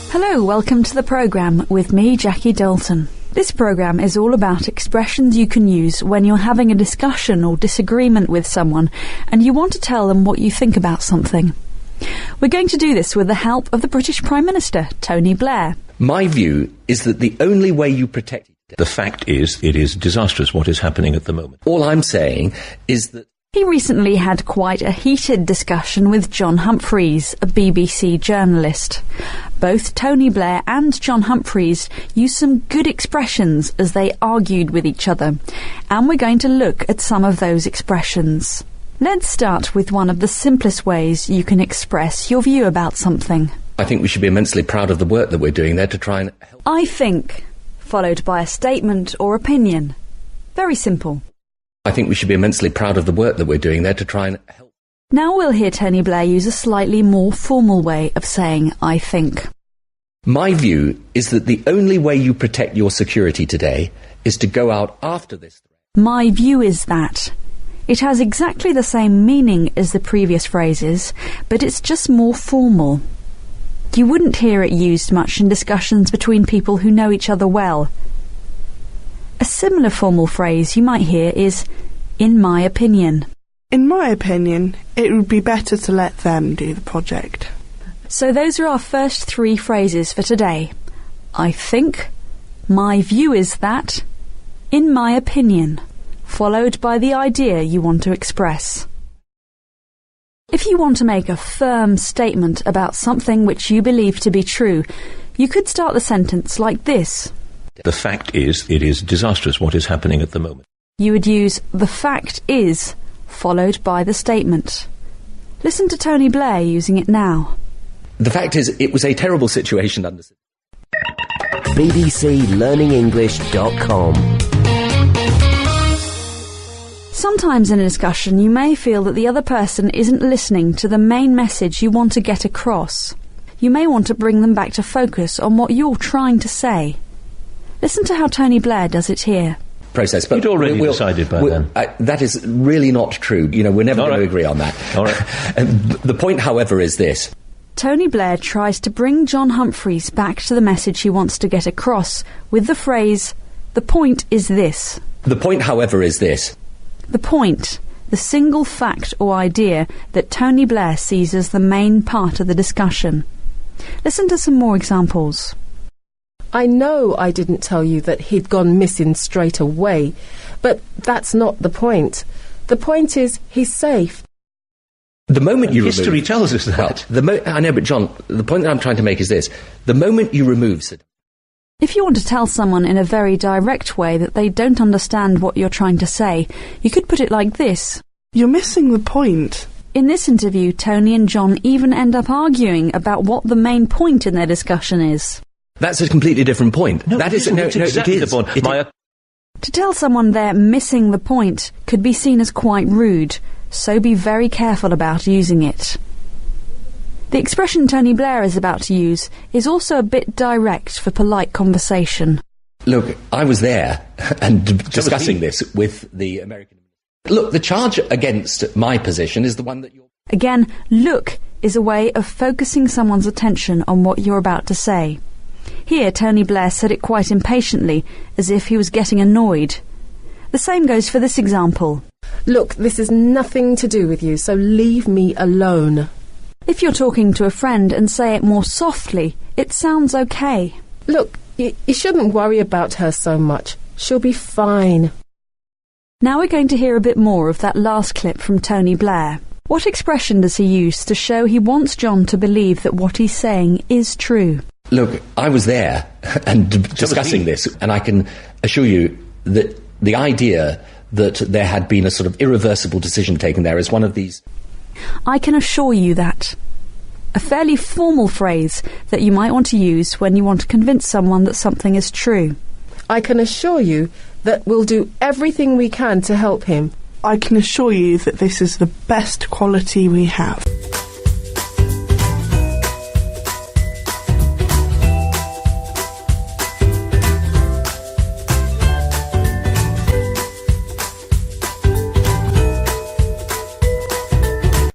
Hello, welcome to the programme with me, Jackie Dalton. This programme is all about expressions you can use when you're having a discussion or disagreement with someone and you want to tell them what you think about something. We're going to do this with the help of the British Prime Minister, Tony Blair. My view is that the only way you protect... The fact is, it is disastrous what is happening at the moment. All I'm saying is that... He recently had quite a heated discussion with John Humphries, a BBC journalist. Both Tony Blair and John Humphries used some good expressions as they argued with each other, and we're going to look at some of those expressions. Let's start with one of the simplest ways you can express your view about something. I think we should be immensely proud of the work that we're doing there to try and help. I think, followed by a statement or opinion. Very simple. I think we should be immensely proud of the work that we're doing there to try and help. Now we'll hear Tony Blair use a slightly more formal way of saying I think. My view is that the only way you protect your security today is to go out after this threat. My view is that. It has exactly the same meaning as the previous phrases, but it's just more formal. You wouldn't hear it used much in discussions between people who know each other well. A similar formal phrase you might hear is, in my opinion. In my opinion, it would be better to let them do the project. So those are our first three phrases for today. I think, my view is that, in my opinion, followed by the idea you want to express. If you want to make a firm statement about something which you believe to be true, you could start the sentence like this. The fact is, it is disastrous what is happening at the moment. You would use the fact is, followed by the statement. Listen to Tony Blair using it now. The fact is, it was a terrible situation under... bbclearningenglish.com. Sometimes in a discussion you may feel that the other person isn't listening to the main message you want to get across. You may want to bring them back to focus on what you're trying to say. Listen to how Tony Blair does it here. Process, but you'd already decided by then. That is really not true. You know, we're never going to agree on that. All right. The point, however, is this. Tony Blair tries to bring John Humphries back to the message he wants to get across with the phrase, the point is this. The point, however, is this. The point, the single fact or idea that Tony Blair sees as the main part of the discussion. Listen to some more examples. I know I didn't tell you that he'd gone missing straight away, but that's not the point. The point is he's safe. The moment you history remove... tells us that. I know, but John, the point that I'm trying to make is this. The moment you remove... If you want to tell someone in a very direct way that they don't understand what you're trying to say, you could put it like this. You're missing the point. In this interview, Tony and John even end up arguing about what the main point in their discussion is. That's a completely different point. No, that it's exactly the point. To tell someone they're missing the point could be seen as quite rude, so be very careful about using it. The expression Tony Blair is about to use is also a bit direct for polite conversation. Look, I was there and discussing this with the American... Look, the charge against my position is the one that you're... Again, look is a way of focusing someone's attention on what you're about to say. Here, Tony Blair said it quite impatiently, as if he was getting annoyed. The same goes for this example. Look, this is nothing to do with you, so leave me alone. If you're talking to a friend and say it more softly, it sounds okay. Look, you shouldn't worry about her so much. She'll be fine. Now we're going to hear a bit more of that last clip from Tony Blair. What expression does he use to show he wants John to believe that what he's saying is true? Look, I was there and discussing this, and I can assure you that the idea that there had been a sort of irreversible decision taken there is one of these... I can assure you that. A fairly formal phrase that you might want to use when you want to convince someone that something is true. I can assure you that we'll do everything we can to help him. I can assure you that this is the best quality we have.